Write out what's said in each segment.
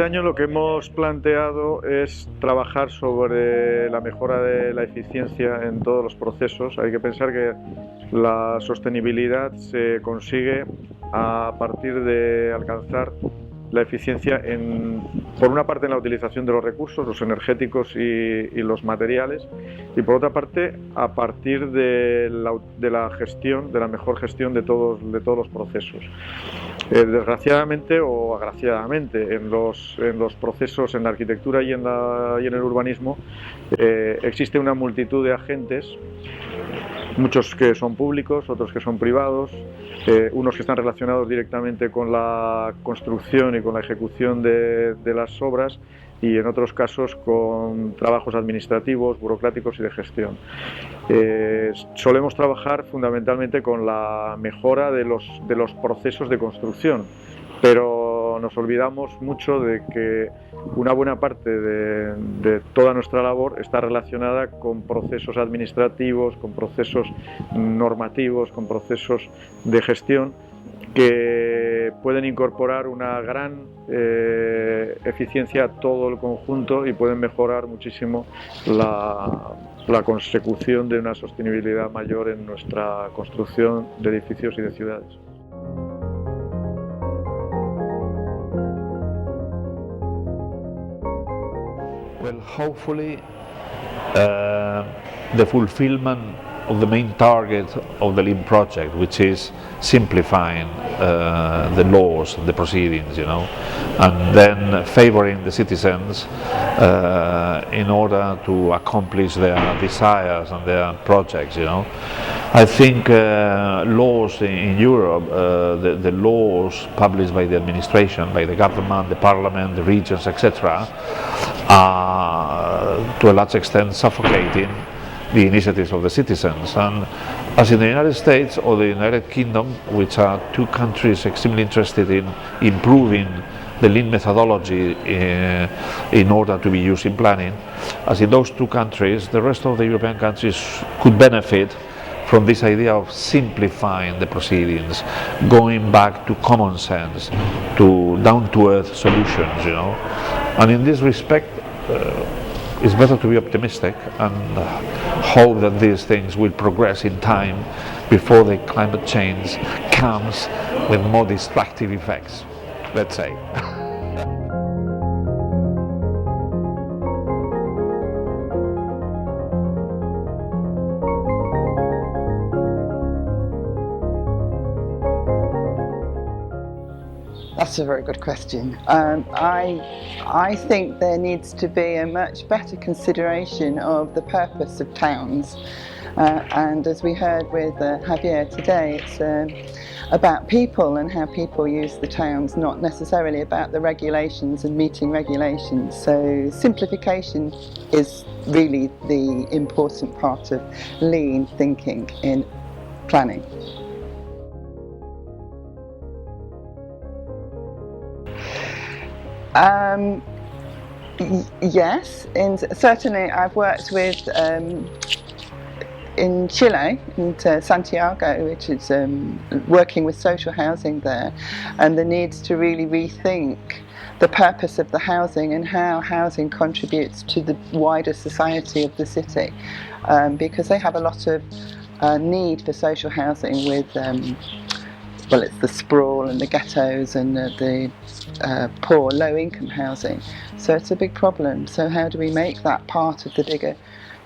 año lo que hemos planteado es trabajar sobre la mejora de la eficiencia en todos los procesos. Hay que pensar que la sostenibilidad se consigue a partir de alcanzar la eficiencia por una parte en la utilización de los recursos, los energéticos y los materiales, y por otra parte a partir de la gestión, de la mejor gestión de todos los procesos. Desgraciadamente o agraciadamente en los procesos, en la arquitectura y en el urbanismo, existe una multitud de agentes, muchos que son públicos, otros que son privados, unos que están relacionados directamente con la construcción y con la ejecución de las obras, y en otros casos con trabajos administrativos, burocráticos y de gestión. Solemos trabajar fundamentalmente con la mejora de los procesos de construcción, pero nos olvidamos mucho de que una buena parte de toda nuestra labor está relacionada con procesos administrativos, con procesos normativos, con procesos de gestión que pueden incorporar una gran eficiencia a todo el conjunto y pueden mejorar muchísimo la consecución de una sostenibilidad mayor en nuestra construcción de edificios y de ciudades. Well, hopefully the fulfillment of the main target of the Lean project, which is simplifying the laws, the proceedings, and then favoring the citizens in order to accomplish their desires and their projects, I think laws in Europe, the laws published by the administration, by the government, the parliament, the regions, etc., are to a large extent suffocating the initiatives of the citizens. And as in the United States or the United Kingdom, which are two countries extremely interested in improving the Lean methodology in order to be used in planning, as in those two countries, the rest of the European countries could benefit from this idea of simplifying the proceedings, going back to common sense, to down-to-earth solutions, And in this respect, it's better to be optimistic and hope that these things will progress in time before the climate change comes with more destructive effects, let's say. That's a very good question. I think there needs to be a much better consideration of the purpose of towns, and as we heard with Javier today, it's about people and how people use the towns, not necessarily about the regulations and meeting regulations. So simplification is really the important part of lean thinking in planning. Yes, certainly I've worked with in Chile, in Santiago, which is working with social housing there, and the needs to really rethink the purpose of the housing and how housing contributes to the wider society of the city, because they have a lot of need for social housing with well, it's the sprawl and the ghettos and the poor, low-income housing. So it's a big problem. So how do we make that part of the bigger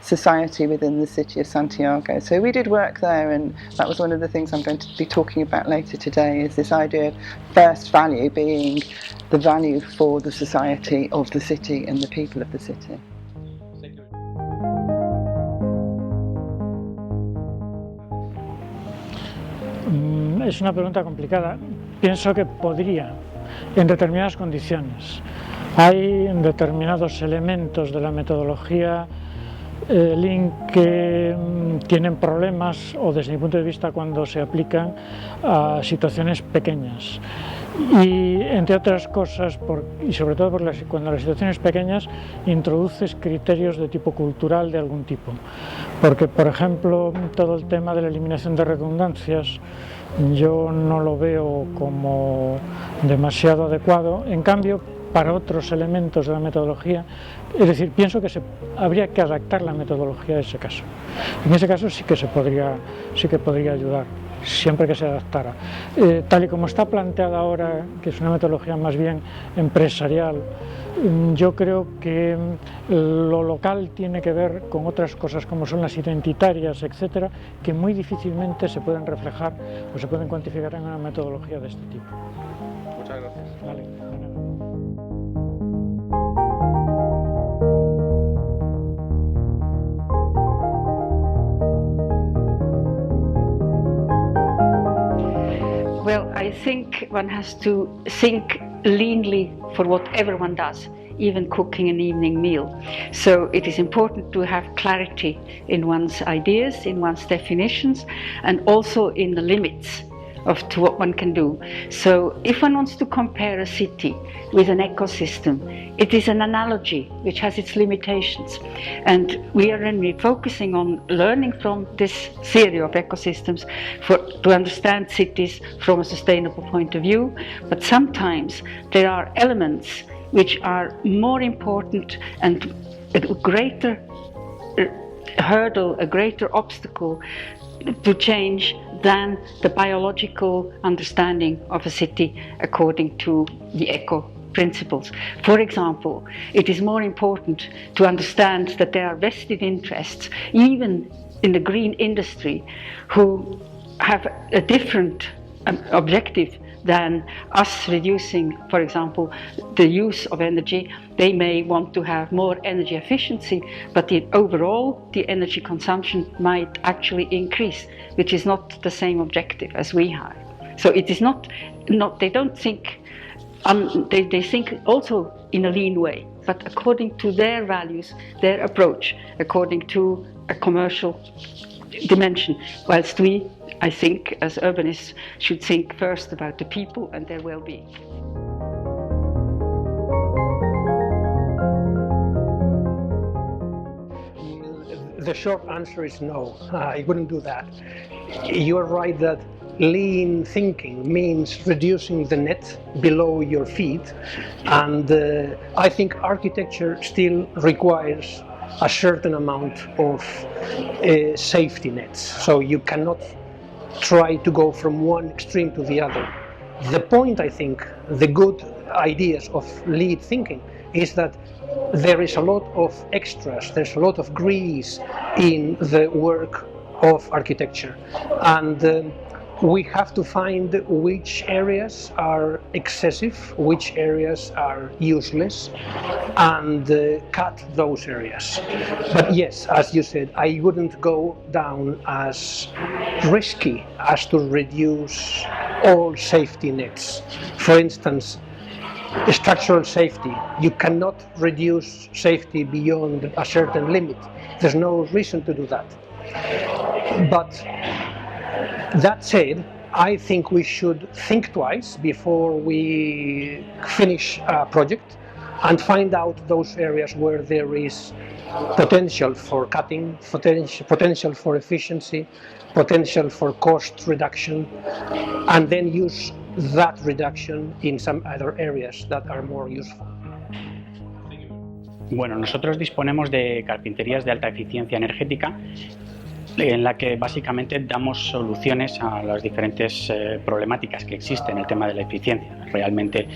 society within the city of Santiago? So we did work there, and that was one of the things I'm going to be talking about later today, is this idea of first value being the value for the society of the city and the people of the city. Es una pregunta complicada. Pienso que podría, en determinadas condiciones. Hay determinados elementos de la metodología Lean que tienen problemas, o desde mi punto de vista cuando se aplican a situaciones pequeñas. Y entre otras cosas, y sobre todo cuando las situaciones pequeñas introduces criterios de tipo cultural de algún tipo. Porque, por ejemplo, todo el tema de la eliminación de redundancias yo no lo veo como demasiado adecuado. En cambio, para otros elementos de la metodología. Es decir, pienso que habría que adaptar la metodología a ese caso. En ese caso sí que podría ayudar, siempre que se adaptara. Tal y como está planteada ahora, que es una metodología más bien empresarial, yo creo que lo local tiene que ver con otras cosas como son las identitarias, etcétera, que muy difícilmente se pueden reflejar o se pueden cuantificar en una metodología de este tipo. Muchas gracias. Vale. Well, I think one has to think leanly for whatever one does, even cooking an evening meal. So it is important to have clarity in one's ideas, in one's definitions, and also in the limits to what one can do. So if one wants to compare a city with an ecosystem, it is an analogy which has its limitations. And we are really focusing on learning from this theory of ecosystems to understand cities from a sustainable point of view. But sometimes there are elements which are more important and a greater hurdle, a greater obstacle to change than the biological understanding of a city according to the eco principles. For example, it is more important to understand that there are vested interests, even in the green industry, who have a different objective than us reducing, for example, the use of energy. They may want to have more energy efficiency, but overall the energy consumption might actually increase, which is not the same objective as we have. So it is not they don't think, they think also in a lean way, but according to their values, their approach, according to a commercial dimension, whilst we, I think, as urbanists, should think first about the people and their well-being. The short answer is no, I wouldn't do that. You are right that lean thinking means reducing the net below your feet, and I think architecture still requires a certain amount of safety nets, so you cannot try to go from one extreme to the other. The point, I think, the good ideas of lean thinking is that there is a lot of extras, there's a lot of grease in the work of architecture, and we have to find which areas are excessive, which areas are useless, and cut those areas. But yes, as you said, I wouldn't go down as risky as to reduce all safety nets. For instance, structural safety, you cannot reduce safety beyond a certain limit. There's no reason to do that. But that said, I think we should think twice before we finish a project and find out those areas where there is potential for cutting, potential for efficiency, potential for cost reduction, and then use that reduction in some other areas that are more useful. Bueno, nosotros disponemos de carpinterías de alta eficiencia energética en la que básicamente damos soluciones a las diferentes problemáticas que existen en el tema de la eficiencia. Realmente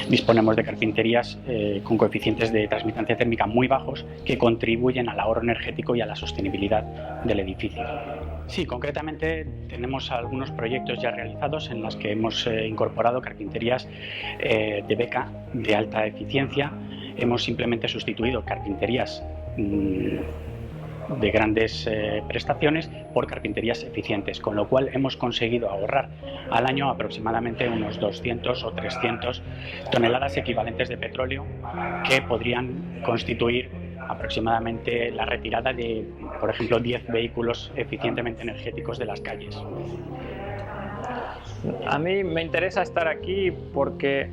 disponemos de carpinterías con coeficientes de transmitancia térmica muy bajos que contribuyen al ahorro energético y a la sostenibilidad del edificio. Sí, concretamente tenemos algunos proyectos ya realizados en los que hemos incorporado carpinterías de VEKA de alta eficiencia. Hemos simplemente sustituido carpinterías de grandes prestaciones por carpinterías eficientes, con lo cual hemos conseguido ahorrar al año aproximadamente unos 200 o 300 toneladas equivalentes de petróleo que podrían constituir aproximadamente la retirada de, por ejemplo, 10 vehículos eficientemente energéticos de las calles. A mí me interesa estar aquí porque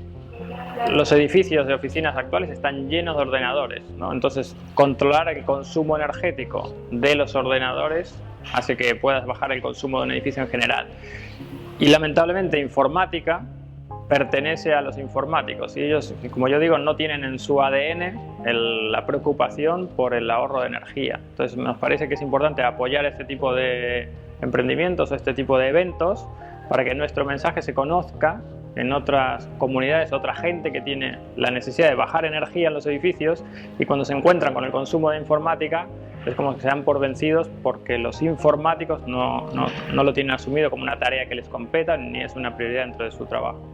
los edificios de oficinas actuales están llenos de ordenadores, ¿no? Entonces, controlar el consumo energético de los ordenadores hace que puedas bajar el consumo de un edificio en general. Y lamentablemente, informática pertenece a los informáticos y ellos, como yo digo, no tienen en su ADN la preocupación por el ahorro de energía. Entonces nos parece que es importante apoyar este tipo de emprendimientos o este tipo de eventos para que nuestro mensaje se conozca en otras comunidades, otra gente que tiene la necesidad de bajar energía en los edificios, y cuando se encuentran con el consumo de informática es como que se dan por vencidos porque los informáticos no lo tienen asumido como una tarea que les competa ni es una prioridad dentro de su trabajo.